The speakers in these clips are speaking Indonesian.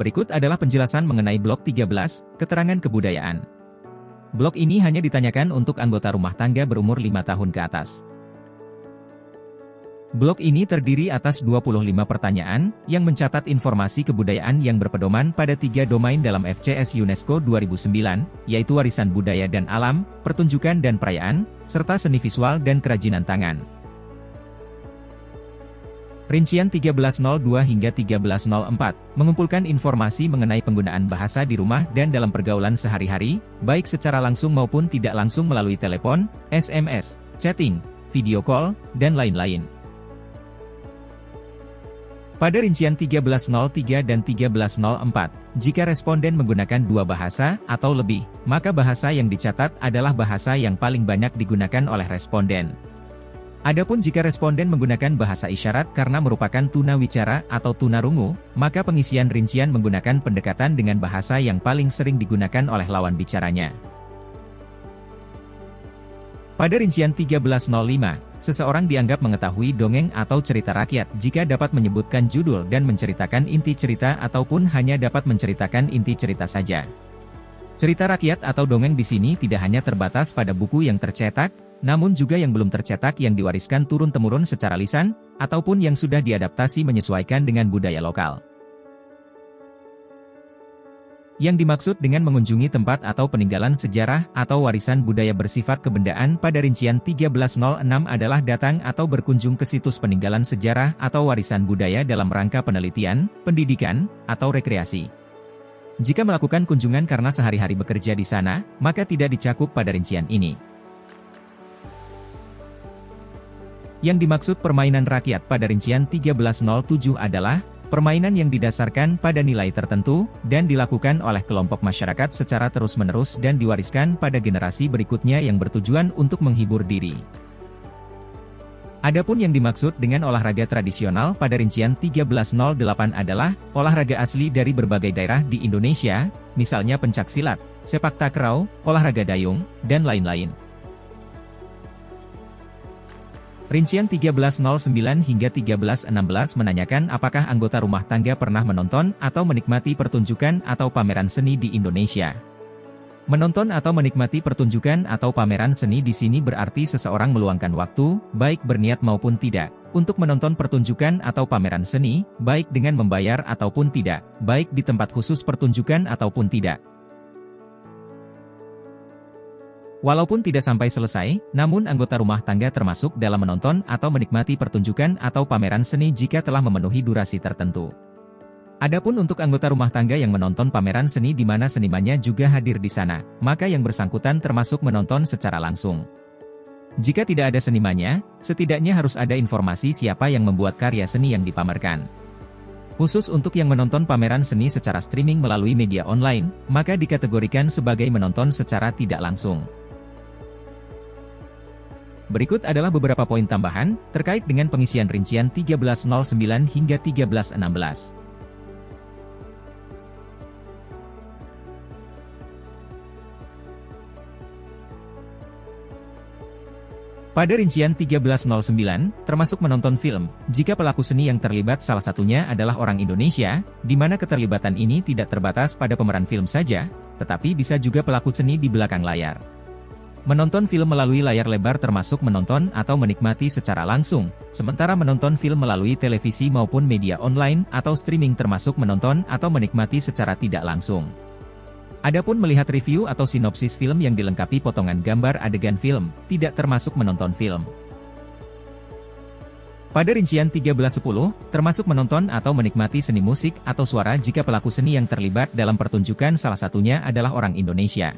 Berikut adalah penjelasan mengenai blok 13, keterangan kebudayaan. Blok ini hanya ditanyakan untuk anggota rumah tangga berumur 5 tahun ke atas. Blok ini terdiri atas 25 pertanyaan, yang mencatat informasi kebudayaan yang berpedoman pada 3 domain dalam FCS UNESCO 2009, yaitu warisan budaya dan alam, pertunjukan dan perayaan, serta seni visual dan kerajinan tangan. Rincian 1302 hingga 1304, mengumpulkan informasi mengenai penggunaan bahasa di rumah dan dalam pergaulan sehari-hari, baik secara langsung maupun tidak langsung melalui telepon, SMS, chatting, video call, dan lain-lain. Pada rincian 1303 dan 1304, jika responden menggunakan 2 bahasa atau lebih, maka bahasa yang dicatat adalah bahasa yang paling banyak digunakan oleh responden. Adapun jika responden menggunakan bahasa isyarat karena merupakan tunawicara atau tunarungu, maka pengisian rincian menggunakan pendekatan dengan bahasa yang paling sering digunakan oleh lawan bicaranya. Pada rincian 1305, seseorang dianggap mengetahui dongeng atau cerita rakyat jika dapat menyebutkan judul dan menceritakan inti cerita ataupun hanya dapat menceritakan inti cerita saja. Cerita rakyat atau dongeng di sini tidak hanya terbatas pada buku yang tercetak, namun juga yang belum tercetak yang diwariskan turun-temurun secara lisan, ataupun yang sudah diadaptasi menyesuaikan dengan budaya lokal. Yang dimaksud dengan mengunjungi tempat atau peninggalan sejarah atau warisan budaya bersifat kebendaan pada rincian 1306 adalah datang atau berkunjung ke situs peninggalan sejarah atau warisan budaya dalam rangka penelitian, pendidikan, atau rekreasi. Jika melakukan kunjungan karena sehari-hari bekerja di sana, maka tidak dicakup pada rincian ini. Yang dimaksud permainan rakyat pada rincian 1307 adalah permainan yang didasarkan pada nilai tertentu dan dilakukan oleh kelompok masyarakat secara terus-menerus dan diwariskan pada generasi berikutnya yang bertujuan untuk menghibur diri. Adapun yang dimaksud dengan olahraga tradisional pada rincian 1308 adalah olahraga asli dari berbagai daerah di Indonesia, misalnya pencaksilat, sepak takraw, olahraga dayung, dan lain-lain. Rincian 1309 hingga 1316 menanyakan apakah anggota rumah tangga pernah menonton atau menikmati pertunjukan atau pameran seni di Indonesia. Menonton atau menikmati pertunjukan atau pameran seni di sini berarti seseorang meluangkan waktu, baik berniat maupun tidak, untuk menonton pertunjukan atau pameran seni, baik dengan membayar ataupun tidak, baik di tempat khusus pertunjukan ataupun tidak. Walaupun tidak sampai selesai, namun anggota rumah tangga termasuk dalam menonton atau menikmati pertunjukan atau pameran seni jika telah memenuhi durasi tertentu. Adapun untuk anggota rumah tangga yang menonton pameran seni di mana senimannya juga hadir di sana, maka yang bersangkutan termasuk menonton secara langsung. Jika tidak ada senimannya, setidaknya harus ada informasi siapa yang membuat karya seni yang dipamerkan. Khusus untuk yang menonton pameran seni secara streaming melalui media online, maka dikategorikan sebagai menonton secara tidak langsung. Berikut adalah beberapa poin tambahan, terkait dengan pengisian rincian 1309 hingga 1316. Pada rincian 1309, termasuk menonton film, jika pelaku seni yang terlibat salah satunya adalah orang Indonesia, di mana keterlibatan ini tidak terbatas pada pemeran film saja, tetapi bisa juga pelaku seni di belakang layar. Menonton film melalui layar lebar termasuk menonton atau menikmati secara langsung, sementara menonton film melalui televisi maupun media online atau streaming termasuk menonton atau menikmati secara tidak langsung. Adapun melihat review atau sinopsis film yang dilengkapi potongan gambar adegan film, tidak termasuk menonton film. Pada rincian 1310, termasuk menonton atau menikmati seni musik atau suara jika pelaku seni yang terlibat dalam pertunjukan salah satunya adalah orang Indonesia.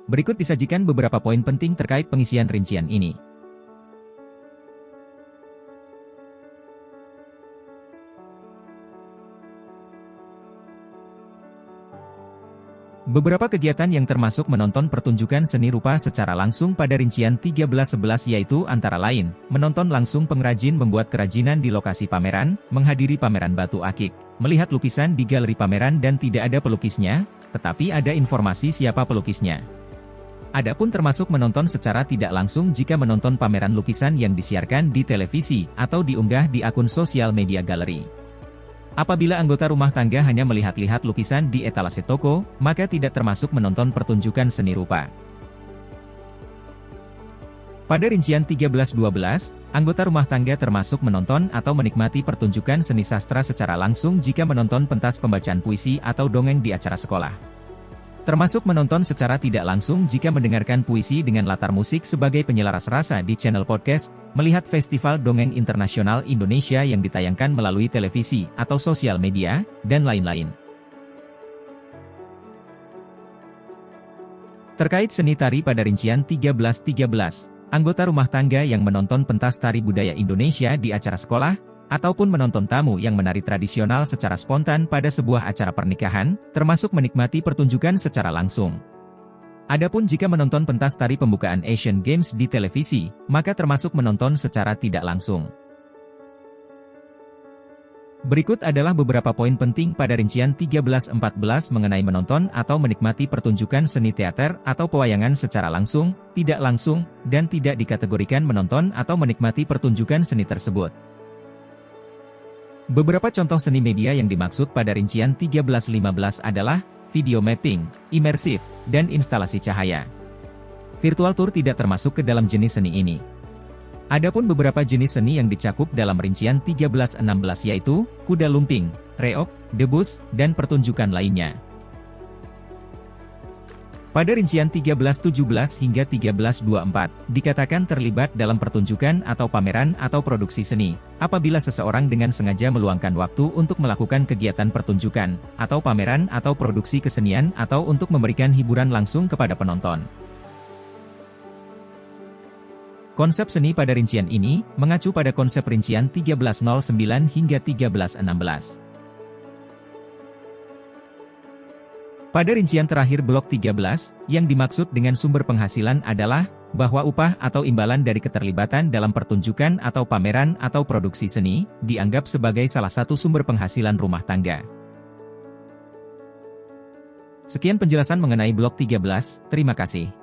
Berikut disajikan beberapa poin penting terkait pengisian rincian ini. Beberapa kegiatan yang termasuk menonton pertunjukan seni rupa secara langsung pada rincian 1311 yaitu antara lain, menonton langsung pengrajin membuat kerajinan di lokasi pameran, menghadiri pameran batu akik, melihat lukisan di galeri pameran dan tidak ada pelukisnya, tetapi ada informasi siapa pelukisnya. Adapun termasuk menonton secara tidak langsung jika menonton pameran lukisan yang disiarkan di televisi atau diunggah di akun sosial media galeri. Apabila anggota rumah tangga hanya melihat-lihat lukisan di etalase toko, maka tidak termasuk menonton pertunjukan seni rupa. Pada rincian 13-12, anggota rumah tangga termasuk menonton atau menikmati pertunjukan seni sastra secara langsung jika menonton pentas pembacaan puisi atau dongeng di acara sekolah. Termasuk menonton secara tidak langsung jika mendengarkan puisi dengan latar musik sebagai penyelaras rasa di channel podcast, melihat Festival Dongeng Internasional Indonesia yang ditayangkan melalui televisi atau sosial media, dan lain-lain. Terkait seni tari pada rincian 13-13, anggota rumah tangga yang menonton pentas tari budaya Indonesia di acara sekolah, ataupun menonton tamu yang menari tradisional secara spontan pada sebuah acara pernikahan, termasuk menikmati pertunjukan secara langsung. Adapun jika menonton pentas tari pembukaan Asian Games di televisi, maka termasuk menonton secara tidak langsung. Berikut adalah beberapa poin penting pada rincian 13-14 mengenai menonton atau menikmati pertunjukan seni teater atau pewayangan secara langsung, tidak langsung, dan tidak dikategorikan menonton atau menikmati pertunjukan seni tersebut. Beberapa contoh seni media yang dimaksud pada rincian 13-15 adalah video mapping, imersif, dan instalasi cahaya. Virtual tour tidak termasuk ke dalam jenis seni ini. Adapun beberapa jenis seni yang dicakup dalam rincian 13-16 yaitu kuda lumping, reog, debus, dan pertunjukan lainnya. Pada rincian 13-17 hingga 13-24, dikatakan terlibat dalam pertunjukan atau pameran atau produksi seni, apabila seseorang dengan sengaja meluangkan waktu untuk melakukan kegiatan pertunjukan, atau pameran atau produksi kesenian atau untuk memberikan hiburan langsung kepada penonton. Konsep seni pada rincian ini, mengacu pada konsep rincian 13-09 hingga 13-16. Pada rincian terakhir blok 13, yang dimaksud dengan sumber penghasilan adalah, bahwa upah atau imbalan dari keterlibatan dalam pertunjukan atau pameran atau produksi seni, dianggap sebagai salah satu sumber penghasilan rumah tangga. Sekian penjelasan mengenai blok 13, terima kasih.